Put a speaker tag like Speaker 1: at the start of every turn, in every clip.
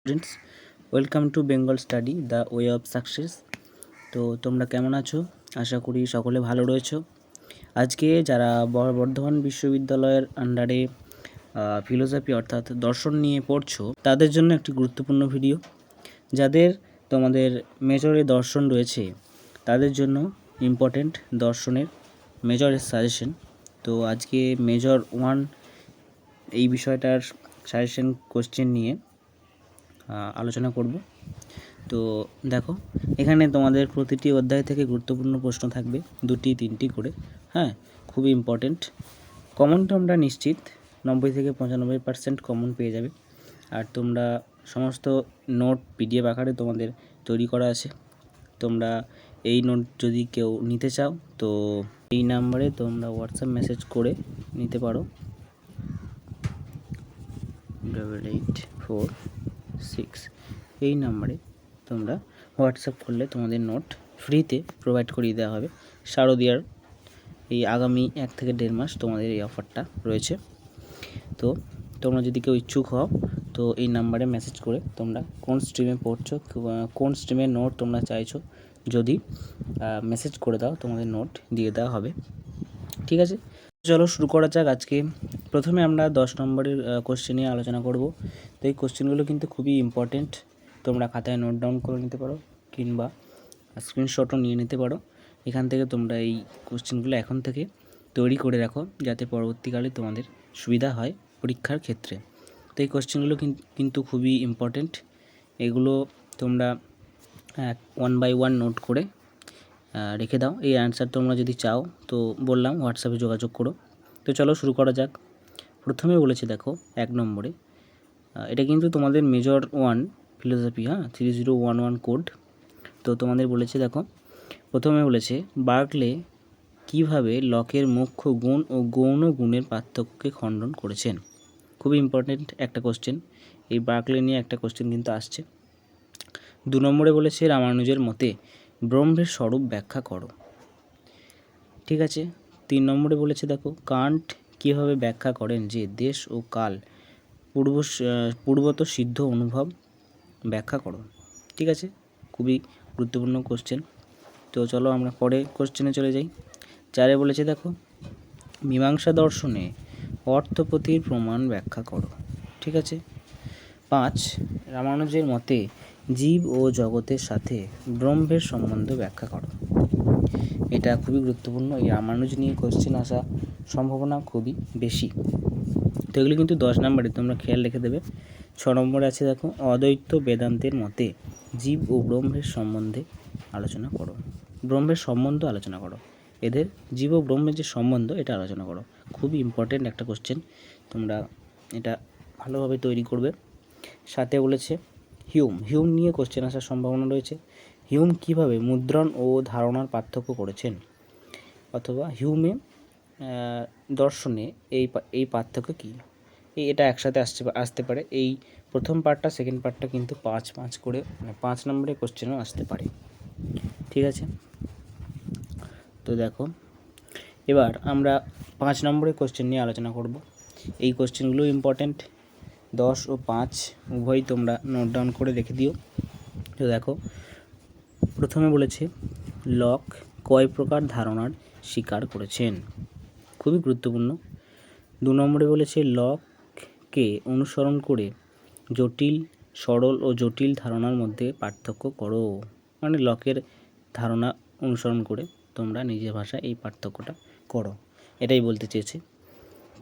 Speaker 1: Students, welcome to Bengal study the way of success. তো তোমরা কেমন আছো? আশা করি সকলে ভালো রয়েছো। আজকে যারা বর্ধমান বিশ্ববিদ্যালয়ের আন্ডারে ফিলোসফি অর্থাৎ দর্শন নিয়ে পড়ছো তাদের জন্য একটি গুরুত্বপূর্ণ ভিডিও। যাদের তোমাদের মেজরে দর্শন রয়েছে তাদের জন্য ইম্পর্টেন্ট দর্শনের মেজরের সাজেশন। তো আজকে মেজর 1 এই বিষয়টার সাজেশন কোশ্চেন নিয়ে আলোচনা করব। তো দেখো, এখানে তোমাদের প্রতিটি অধ্যায় থেকে গুরুত্বপূর্ণ প্রশ্ন থাকবে, 2-3টি করে। হ্যাঁ, খুবই ইম্পর্টেন্ট। কমন তোমরা নিশ্চিত 90 থেকে 95% কমন পেয়ে যাবে। আর তোমরা সমস্ত নোট পিডিএফ আকারে তোমাদের তৈরি করা আছে। তোমরা এই নোট যদি কেউ নিতে চাও তো এই নাম্বারে তোমরা হোয়াটসঅ্যাপ মেসেজ করে নিতে পারো, 8846। এই নাম্বারে তোমরা হোয়াটসঅ্যাপ করলে তোমাদের নোট ফ্রিতে প্রোভাইড করিয়ে দেওয়া হবে। শারদীয়ার এই আগামী 1 থেকে 1.5 মাস তোমাদের এই অফারটা রয়েছে। তো তোমরা যদি কেউ ইচ্ছুক হও তো এই নাম্বারে মেসেজ করে তোমরা কোন স্ট্রিমে পড়ছো, কোন স্ট্রিমের নোট তোমরা চাইছো, যদি মেসেজ করে দাও তোমাদের নোট দিয়ে দেওয়া হবে। ঠিক আছে, চলো শুরু করা যাক। আজকে প্রথমে আমরা 10 নম্বরের কোশ্চেন নিয়ে আলোচনা করব। তো এই কোশ্চেনগুলো কিন্তু খুবই ইম্পর্টেন্ট। তোমরা খাতায় নোট ডাউন করে নিতে পারো কিংবা স্ক্রিনশটও নিয়ে নিতে পারো। এখান থেকে তোমরা এই কোশ্চেনগুলো এখন থেকে তৈরি করে রাখো, যাতে পরবর্তীকালে তোমাদের সুবিধা হয় পরীক্ষার ক্ষেত্রে। তো এই কোশ্চেনগুলো কিন্তু খুবই ইম্পর্টেন্ট। এগুলো তোমরা 1 বাই 1 নোট করে রেখে দাও। এই অ্যান্সার তোমরা যদি চাও তো বললাম হোয়াটসঅ্যাপে যোগাযোগ করো। তো চলো শুরু করা যাক। প্রথমে বলেছে দেখো 1 নম্বরে, এটা কিন্তু তোমাদের মেজর 1 ফিলোসফি, 3011 কোড। তো তোমাদের বলেছে দেখো, প্রথমে বলেছে বার্কলে কিভাবে লকের মুখ্য গুণ ও গৌণ গুণের পার্থক্যকে খণ্ডন করেছেন। খুবই ইম্পর্টেন্ট একটা কোশ্চেন। এই বার্কলে নিয়ে একটা কোশ্চেন কিন্তু আসছে। 2 নম্বরে বলেছে রামানুজের মতে ব্রহ্মের স্বরূপ ব্যাখ্যা করো। ঠিক আছে। 3 নম্বরে বলেছে দেখো, কান্ট কীভাবে ব্যাখ্যা করেন যে দেশ ও কাল পূর্বত সিদ্ধ অনুভব, ব্যাখ্যা করো। ঠিক আছে, খুবই গুরুত্বপূর্ণ কোশ্চেন। তো চলো আমরা পরে কোশ্চেনে চলে যাই। 4 বলেছে দেখো, মীমাংসা দর্শনে অর্থপতির প্রমাণ ব্যাখ্যা করো। ঠিক আছে। 5 রামানুজের মতে জীব ও জগতের সাথে ব্রহ্মের সম্বন্ধ ব্যাখ্যা করো। এটা খুবই গুরুত্বপূর্ণ। এই রামানুজ নিয়ে কোশ্চেন আসা সম্ভাবনা খুবই বেশি। তো এগুলো কিন্তু 10 নম্বরে তোমরা খেয়াল রেখে দেবে। 6 নম্বরে আছে দেখো, অদ্বৈত বেদান্তের মতে জীব ও ব্রহ্মের সম্বন্ধে আলোচনা করো। ব্রহ্মের সম্বন্ধ আলোচনা করো। এদের জীব ও ব্রহ্মের যে সম্বন্ধ এটা আলোচনা করো। খুবই ইম্পর্টেন্ট একটা কোশ্চেন, তোমরা এটা ভালোভাবে তৈরি করবে। 7 বলেছে হিউম নিয়ে কোশ্চেন আসার সম্ভাবনা রয়েছে। হিউম কিভাবে মুদ্রণ ও ধারণার পার্থক্য করেছেন, অথবা হিউমে দর্শনে এই পার্থক্য কী, এটা একসাথে আসতে পারে। এই প্রথম পার্টটা, সেকেন্ড পার্টটা কিন্তু 5 করে 5 নম্বরের কোশ্চেনও আসতে পারে। ঠিক আছে। তো দেখো, এবার আমরা 5 নম্বরের কোশ্চেন নিয়ে আলোচনা করব। এই কোশ্চেনগুলো ইম্পর্টেন্ট। 10 ও 5 উভয়ই তোমরা নোট ডাউন করে রেখে দিও। তো দেখো, প্রথমে বলেছে লক কয় প্রকার ধারণার স্বীকার করেছেন। খুবই গুরুত্বপূর্ণ। 2 নম্বরে বলেছে লককে অনুসরণ করে সরল ও জটিল ধারণার মধ্যে পার্থক্য করো। মানে লকের ধারণা অনুসরণ করে তোমরা নিজের ভাষায় এই পার্থক্যটা করো, এটাই বলতে চেয়েছে।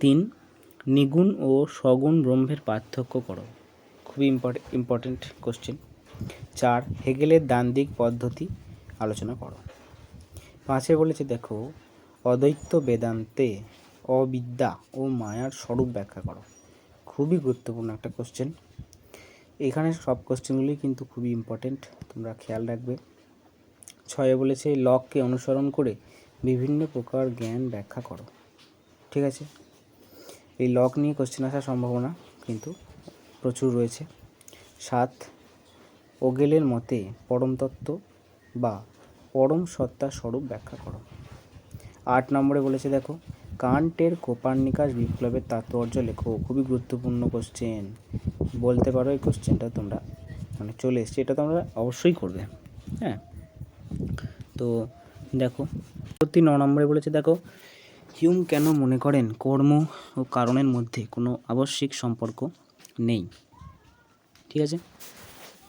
Speaker 1: 3 নিগুণ ও সগুণ ব্রহ্মের পার্থক্য করো। খুবই ইম্পর্টেন্ট কোশ্চেন। 4 হেগেলের দ্বান্দ্বিক পদ্ধতি আলোচনা করো। 5 বলেছে দেখো, অদ্বৈত বেদান্তে অবিদ্যা ও মায়ার স্বরূপ ব্যাখ্যা করো। খুবই গুরুত্বপূর্ণ একটা কোশ্চেন। এখানে সব কোশ্চেনগুলি কিন্তু খুবই ইম্পর্টেন্ট, তোমরা খেয়াল রাখবে। 6 বলেছে লককে অনুসরণ করে বিভিন্ন প্রকার জ্ঞান ব্যাখ্যা করো। ঠিক আছে, এই লক নিয়ে কোশ্চেন আসার সম্ভাবনা কিন্তু প্রচুর রয়েছে। 7 ওগেলের মতে পরম তত্ত্ব বা পরম সত্তার স্বরূপ ব্যাখ্যা করো। 8 নম্বরে বলেছে দেখো, কান্টের কোপার্নিকাস বিপ্লবের তাৎপর্য লেখো। খুবই গুরুত্বপূর্ণ কোশ্চেন। বলতে পারো এই কোশ্চেনটা তোমরা মানে চলে এসছে, এটা তোমরা অবশ্যই করবে। হ্যাঁ, তো দেখো প্রতি 9 নম্বরে বলেছে, দেখো হিউম কেন মনে করেন কর্ম ও কারণের মধ্যে কোনো আবশ্যিক সম্পর্ক নেই। ঠিক আছে,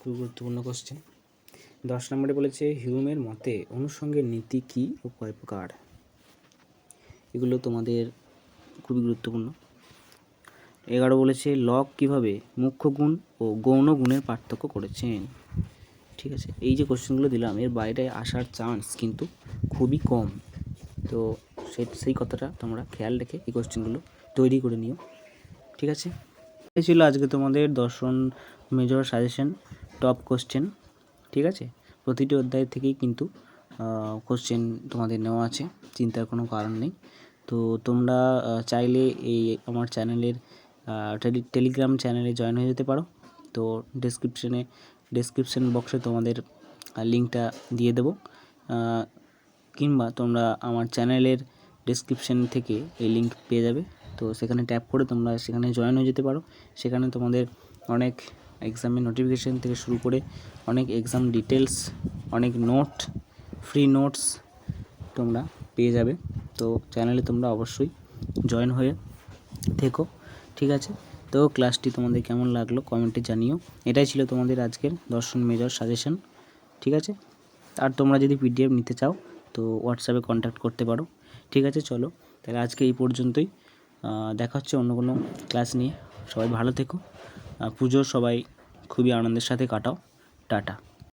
Speaker 1: খুব গুরুত্বপূর্ণ কোশ্চেন। 10 নম্বরে বলেছে হিউমের মতে অনুষঙ্গের নীতি কী ও কয় প্রকার। এগুলো তোমাদের খুবই গুরুত্বপূর্ণ। 11 বলেছে লক কীভাবে মুখ্য গুণ ও গৌণ গুণের পার্থক্য করেছেন। ঠিক আছে, এই যে কোশ্চেনগুলো দিলাম এর বাইরে আসার চান্স কিন্তু খুবই কম, তো সেই কথাটা তোমরা খেয়াল রেখে এই কোশ্চেনগুলো তৈরি করে নিও। ঠিক আছে, এই ছিল আজকে তোমাদের দর্শন মেজর সাজেশন টপ কোশ্চেন। ঠিক আছে, প্রতিটি অধ্যায় থেকেই কিন্তু কোশ্চেন তোমাদের নেওয়া আছে, চিন্তার কোনো কারণ নেই। তো তোমরা চাইলে এই আমার চ্যানেলের টেলিগ্রাম চ্যানেলে জয়েন হয়ে যেতে পারো। তো ডেসক্রিপশন বক্সে তোমাদের লিঙ্কটা দিয়ে দেবো, কিংবা তোমরা আমার চ্যানেলের ডেসক্রিপশন থেকে এই লিঙ্ক পেয়ে যাবে। তো সেখানে ট্যাপ করে তোমরা সেখানে জয়েন হয়ে যেতে পারো। সেখানে তোমাদের অনেক এক্সামের নোটিফিকেশান থেকে শুরু করে অনেক এক্সাম ডিটেলস, অনেক নোট, ফ্রি নোটস তোমরা পেয়ে যাবে। তো চ্যানেলে তোমরা অবশ্যই জয়েন হয়ে থেকো। ঠিক আছে, তো ক্লাসটি তোমাদের কেমন লাগলো কমেন্টে জানিও। এটাই ছিল তোমাদের আজকের দর্শন মেজর সাজেশন। ঠিক আছে, আর তোমরা যদি পিডিএফ নিতে চাও তো হোয়াটসঅ্যাপে কন্ট্যাক্ট করতে পারো। ঠিক আছে, চলো তাহলে আজকে এই পর্যন্তই, দেখা হচ্ছে অন্য কোনো ক্লাস নিয়ে। সবাই ভালো থেকো, পুজো সবাই খুবই আনন্দের সাথে কাটাও। টাটা।